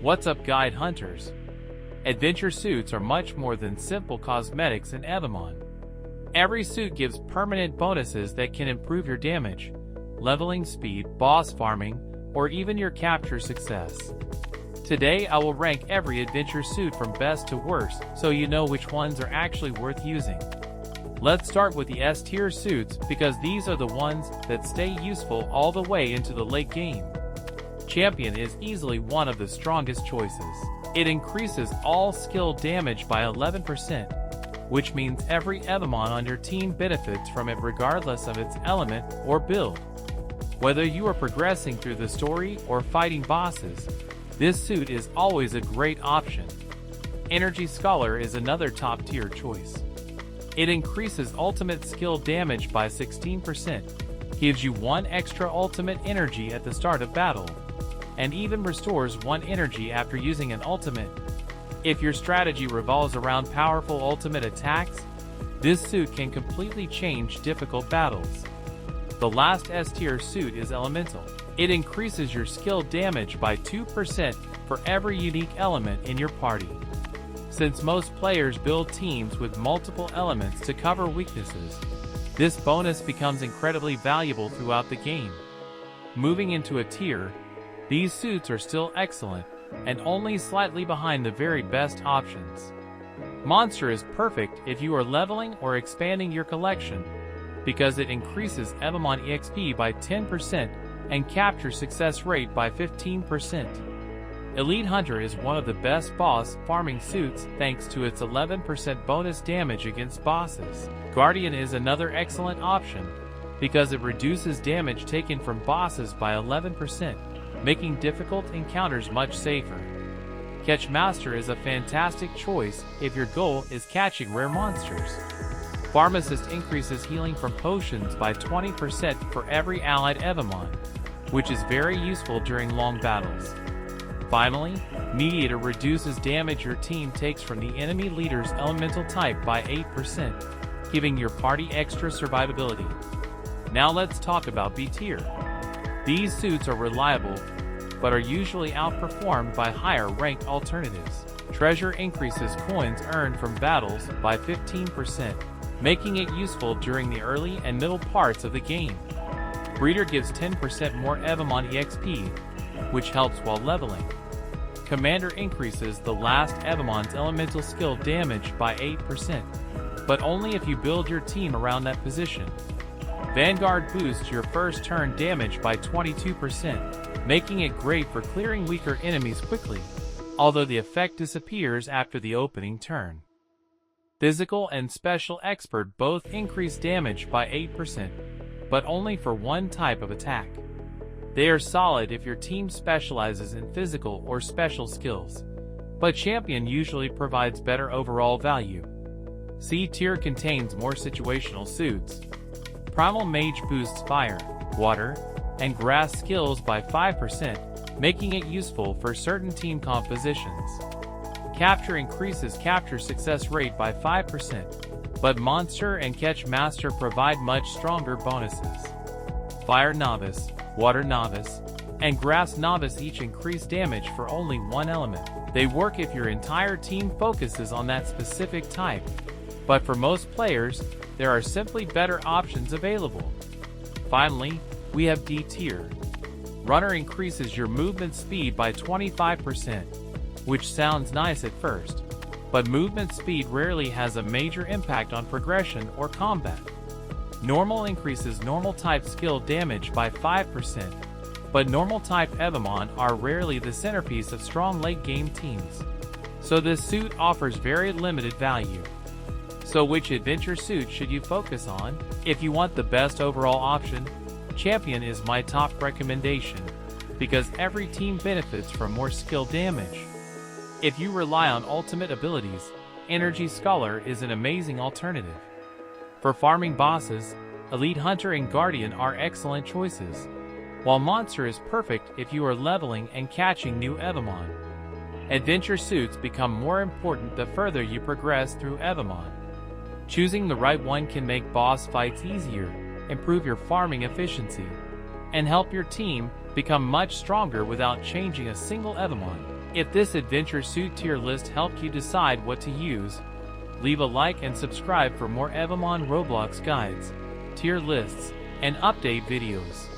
What's up, guide hunters? Adventure suits are much more than simple cosmetics in Evomon. Every suit gives permanent bonuses that can improve your damage, leveling speed, boss farming, or even your capture success. Today I will rank every adventure suit from best to worst so you know which ones are actually worth using. Let's start with the S tier suits because these are the ones that stay useful all the way into the late game. Champion is easily one of the strongest choices. It increases all skill damage by 11%, which means every Evomon on your team benefits from it regardless of its element or build. Whether you are progressing through the story or fighting bosses, this suit is always a great option. Energy Scholar is another top tier choice. It increases ultimate skill damage by 16%, gives you 1 extra ultimate energy at the start of battle, and even restores 1 energy after using an ultimate. If your strategy revolves around powerful ultimate attacks, this suit can completely change difficult battles. The last S tier suit is Elemental. It increases your skill damage by 2% for every unique element in your party. Since most players build teams with multiple elements to cover weaknesses, this bonus becomes incredibly valuable throughout the game. Moving into a tier, these suits are still excellent, and only slightly behind the very best options. Monster is perfect if you are leveling or expanding your collection, because it increases Evomon EXP by 10% and capture success rate by 15%. Elite Hunter is one of the best boss farming suits thanks to its 11% bonus damage against bosses. Guardian is another excellent option, because it reduces damage taken from bosses by 11%. Making difficult encounters much safer. Catch Master is a fantastic choice if your goal is catching rare monsters. Pharmacist increases healing from potions by 20% for every allied Evomon, which is very useful during long battles. Finally, Mediator reduces damage your team takes from the enemy leader's elemental type by 8%, giving your party extra survivability. Now let's talk about B tier. These suits are reliable, but are usually outperformed by higher ranked alternatives. Treasure increases coins earned from battles by 15%, making it useful during the early and middle parts of the game. Breeder gives 10% more Evomon EXP, which helps while leveling. Commander increases the last Evomon's elemental skill damage by 8%, but only if you build your team around that position. Vanguard boosts your first turn damage by 22%, making it great for clearing weaker enemies quickly, although the effect disappears after the opening turn. Physical and Special Expert both increase damage by 8%, but only for one type of attack. They are solid if your team specializes in physical or special skills, but Champion usually provides better overall value. C tier contains more situational suits. Primal Mage boosts fire, water, and grass skills by 5%, making it useful for certain team compositions. Capture increases capture success rate by 5%, but Monster and Catch Master provide much stronger bonuses. Fire Novice, Water Novice, and Grass Novice each increase damage for only one element. They work if your entire team focuses on that specific type, but for most players, there are simply better options available. Finally, we have D tier. Runner increases your movement speed by 25%, which sounds nice at first, but movement speed rarely has a major impact on progression or combat. Normal increases normal type skill damage by 5%, but normal type Evomon are rarely the centerpiece of strong late game teams, so this suit offers very limited value. So which adventure suit should you focus on? If you want the best overall option, Champion is my top recommendation, because every team benefits from more skill damage. If you rely on ultimate abilities, Energy Scholar is an amazing alternative. For farming bosses, Elite Hunter and Guardian are excellent choices, while Monster is perfect if you are leveling and catching new Evomon. Adventure suits become more important the further you progress through Evomon. Choosing the right one can make boss fights easier, improve your farming efficiency, and help your team become much stronger without changing a single Evomon. If this adventure suit tier list helped you decide what to use, leave a like and subscribe for more Evomon Roblox guides, tier lists, and update videos.